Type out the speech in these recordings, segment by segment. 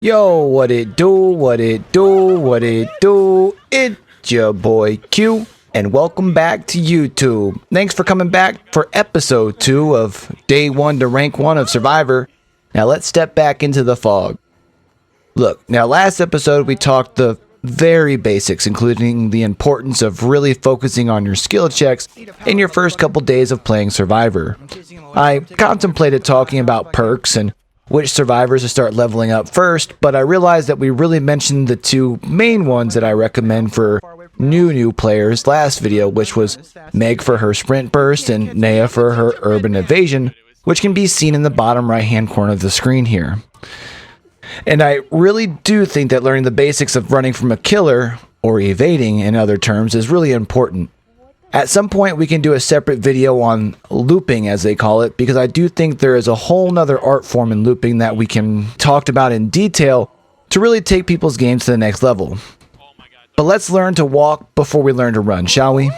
Yo, what it do, what it do, what it do? It's your boy Q, and welcome back to YouTube. Thanks for coming back for episode 2 of Day 1 to Rank 1 of Survivor. Now let's step back into the fog. Look, now last episode we talked the very basics, including the importance of really focusing on your skill checks in your first couple days of playing Survivor. I contemplated talking about perks and which survivors to start leveling up first, but I realized that we really mentioned the two main ones that I recommend for new players last video, which was Meg for her sprint burst and Naya for her urban evasion, which can be seen in the bottom right hand corner of the screen here. And I really do think that learning the basics of running from a killer, or evading in other terms, is really important. At some point we can do a separate video on looping, as they call it, because I do think there is a whole nother art form in looping that we can talk about in detail to really take people's games to the next level. But let's learn to walk before we learn to run, shall we?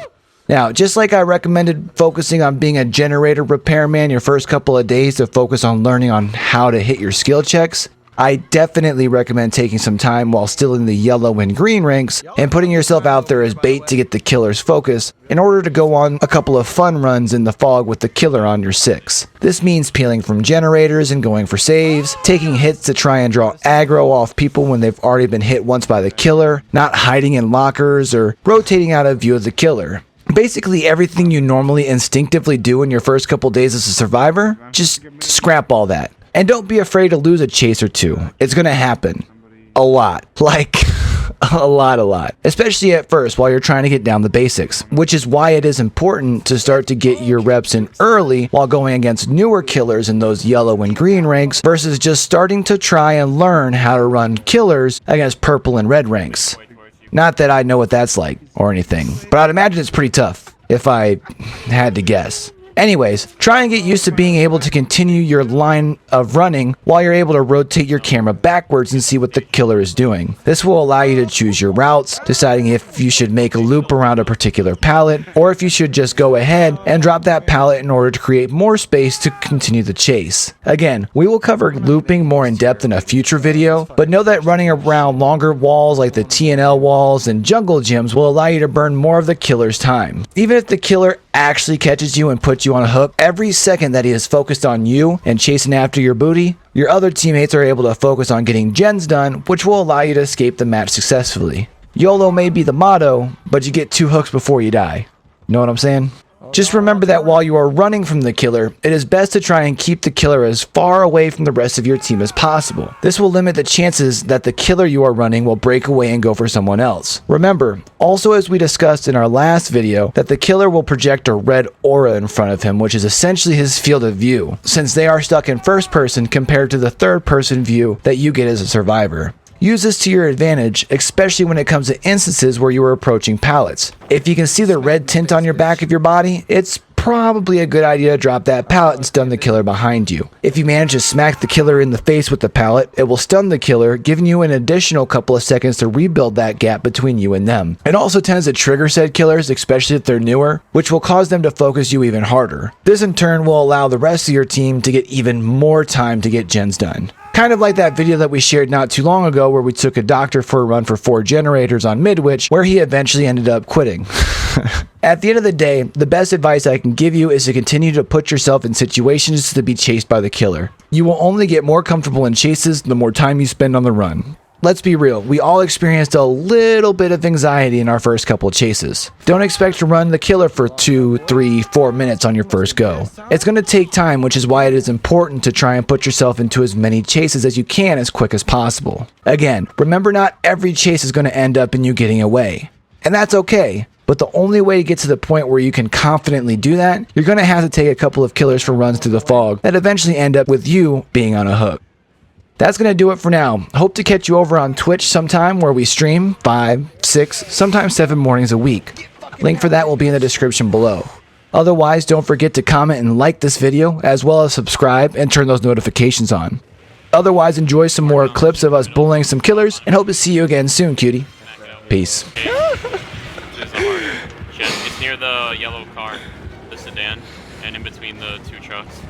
Now, just like I recommended focusing on being a generator repairman your first couple of days to focus on learning on how to hit your skill checks, I definitely recommend taking some time while still in the yellow and green ranks and putting yourself out there as bait to get the killer's focus in order to go on a couple of fun runs in the fog with the killer on your 6. This means peeling from generators and going for saves, taking hits to try and draw aggro off people when they've already been hit once by the killer, not hiding in lockers, or rotating out of view of the killer. Basically everything you normally instinctively do in your first couple days as a survivor, just scrap all that. And don't be afraid to lose a chase or two. It's gonna happen. A lot. Like, a lot. Especially at first while you're trying to get down the basics. Which is why it is important to start to get your reps in early while going against newer killers in those yellow and green ranks versus just starting to try and learn how to run killers against purple and red ranks. Not that I know what that's like or anything, but I'd imagine it's pretty tough if I had to guess. Anyways, try and get used to being able to continue your line of running while you're able to rotate your camera backwards and see what the killer is doing. This will allow you to choose your routes, deciding if you should make a loop around a particular pallet, or if you should just go ahead and drop that pallet in order to create more space to continue the chase. Again, we will cover looping more in depth in a future video, but know that running around longer walls like the TNL walls and jungle gyms will allow you to burn more of the killer's time. Even if the killer actually catches you and puts you on a hook, every second that he is focused on you and chasing after your booty, your other teammates are able to focus on getting gens done, which will allow you to escape the match successfully. YOLO may be the motto, but you get 2 hooks before you die. Know what I'm saying? Just remember that while you are running from the killer, it is best to try and keep the killer as far away from the rest of your team as possible. This will limit the chances that the killer you are running will break away and go for someone else. Remember, also as we discussed in our last video, that the killer will project a red aura in front of him, which is essentially his field of view, since they are stuck in first person compared to the third person view that you get as a survivor. Use this to your advantage, especially when it comes to instances where you are approaching pallets. If you can see the red tint on your back of your body, it's probably a good idea to drop that pallet and stun the killer behind you. If you manage to smack the killer in the face with the pallet, it will stun the killer, giving you an additional couple of seconds to rebuild that gap between you and them. It also tends to trigger said killers, especially if they're newer, which will cause them to focus you even harder. This in turn will allow the rest of your team to get even more time to get gens done. Kind of like that video that we shared not too long ago where we took a doctor for a run for 4 generators on Midwich, where he eventually ended up quitting. At the end of the day, the best advice I can give you is to continue to put yourself in situations to be chased by the killer. You will only get more comfortable in chases the more time you spend on the run. Let's be real, we all experienced a little bit of anxiety in our first couple of chases. Don't expect to run the killer for 2, 3, 4 minutes on your first go. It's going to take time, which is why it is important to try and put yourself into as many chases as you can as quick as possible. Again, remember not every chase is going to end up in you getting away. And that's okay. But the only way to get to the point where you can confidently do that, you're going to have to take a couple of killers for runs through the fog that eventually end up with you being on a hook. That's going to do it for now. Hope to catch you over on Twitch sometime where we stream 5, 6, sometimes 7 mornings a week. Link for that will be in the description below. Otherwise, don't forget to comment and like this video, as well as subscribe and turn those notifications on. Otherwise, enjoy some more clips of us bullying some killers, and hope to see you again soon, cutie. Peace. It's near the yellow car, the sedan, and in between the 2 trucks.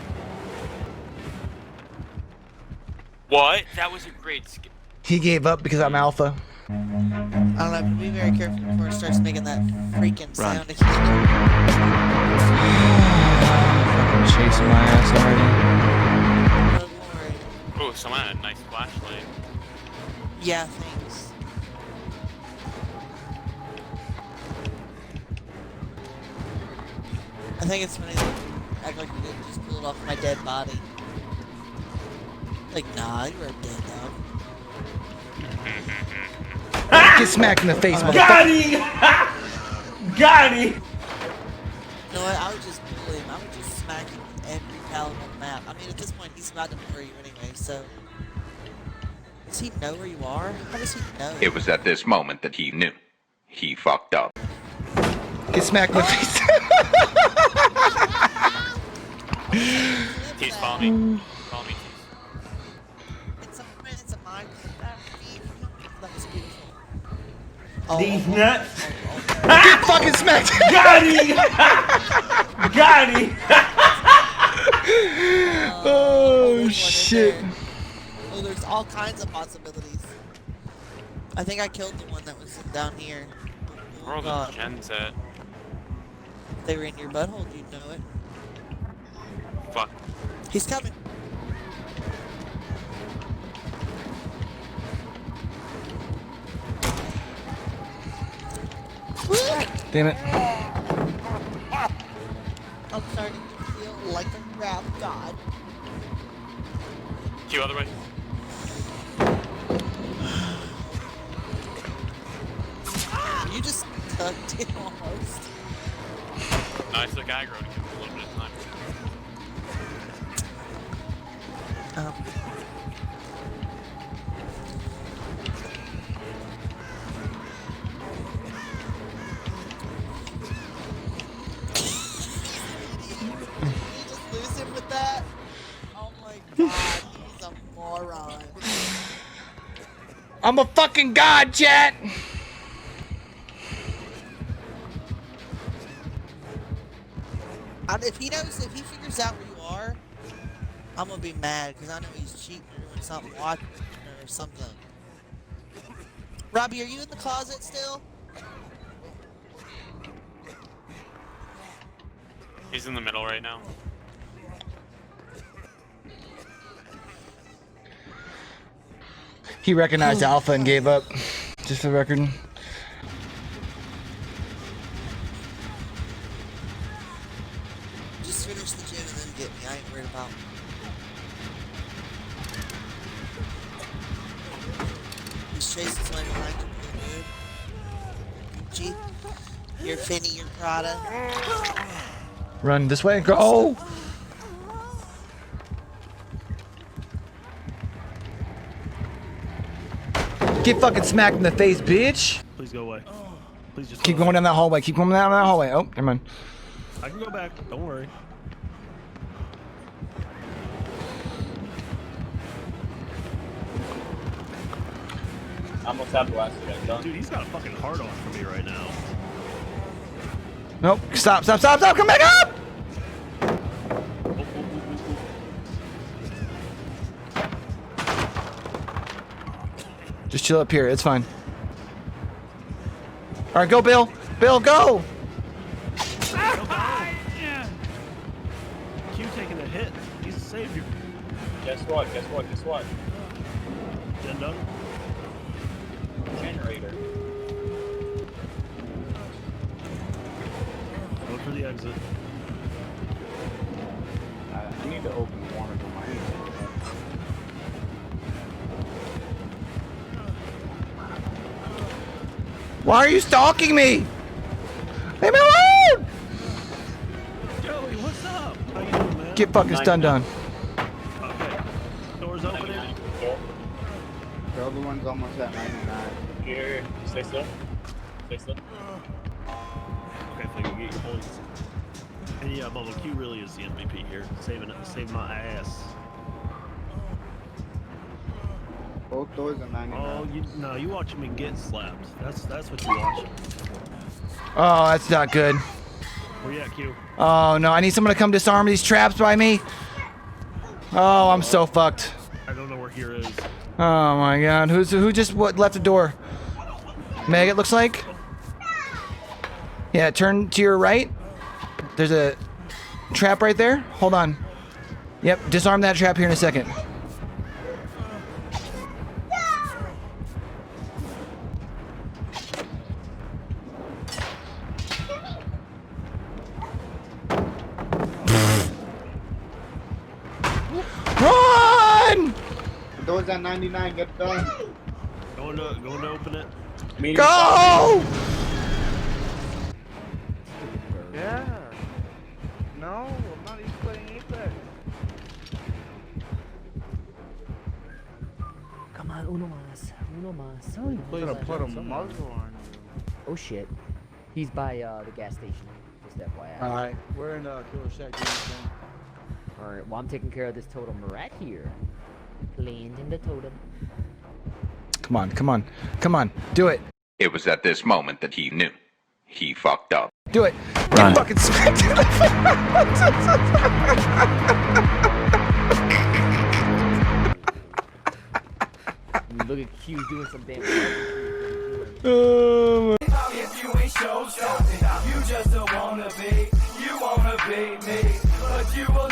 What? That was a great skip. He gave up because I'm alpha. I don't know, but be very careful before it starts making that freaking sound again. Chasing my ass already. Don't worry. Oh, someone had a nice flashlight. Yeah, thanks. I think it's funny that you act like you didn't just pull it off my dead body. Like, nah, you were dead, dog. Get smacked in the face, motherfucker. Got him! Got him! You know what? I would just pull him. I would just smack him with every pallet on the map. I mean, at this point, he's about to murder you anyway, so... Does he know where you are? How does he know? It was at this moment that he knew. He fucked up. Get smacked in the face. Tease, follow me. Follow me, Tease. It's a mind. That was beautiful. Oh, These nuts. Get fucking smacked. Got him! Got him! Oh, there's one in shit. there. Oh, there's all kinds of possibilities. I think I killed the one that was down here. Where are God. the gens at? If they were in your butthole, you'd know it. Fuck. He's coming. Damn it. I'm starting to feel like a rap god. Q, other way. You just tucked it almost. Nice, look aggro to give him a little bit of time. Did you just lose him with that? Oh my god, he's a moron. I'm a fucking god, chat. If he figures out where you are, I'm gonna be mad because I know he's cheating or doing something, watching or something. Robbie, are you in the closet still? He's in the middle right now. He recognized Alpha and gave up. Just for the record. Just finish the gym and then get me. I ain't worried about. He's chasing somebody behind you, dude. Gucci. Your Finny, your Prada. Run this way. Go. Oh. Get fucking smacked in the face, bitch. Please go away. Please just Keep go going down that hallway. Keep going down that hallway. Oh, never mind. away. I can go back. Don't worry. Almost have the last guy done. Dude, he's got a fucking hard on for me right now. Nope. Stop, stop, stop, stop. Come back up. Just chill up here. It's fine. All right, go, Bill. Bill, go. Q taking a hit. He's a savior. Guess what? Guess what? Guess what? Gen done. Generator. Go for the exit. I need to open one of them. Why are you stalking me? Leave me alone. Joey, what's up? How you doing, man? Get fucking stunned on. Okay. Doors opening. The other one's almost at 99. Here, stay still. Stay still. Okay, so you get your points. And yeah, Bubble Q really is the MVP here. Saving my ass. Both doors are 99. Oh, you watching me get slapped. That's what you watching. Oh, that's not good. Where you at, Q? Oh no, I need someone to come disarm these traps by me. Oh, I'm so fucked. I don't know where here is. Oh my God! Who just left the door? Meg, it looks like. Yeah, turn to your right. There's a trap right there. Hold on. Yep, disarm that trap here in a second. Run! The door's at 99. Get it done. Going to open it. Medium Go! Yeah. No, I'm not even playing Apex. Come on, uno más. Uno más. Oh, I'm gonna put a muzzle on oh shit. He's by the gas station. Just FYI. Alright, we're in Killer Shack. Alright, well I'm taking care of this totem right here. Planting the totem. Come on, come on, come on, do it, It was at this moment that he knew. He fucked up. do it. Run. Get fucking smacked in the You look at Q doing some damn. Oh, If you ain't show something, you just don't wanna be me, but you will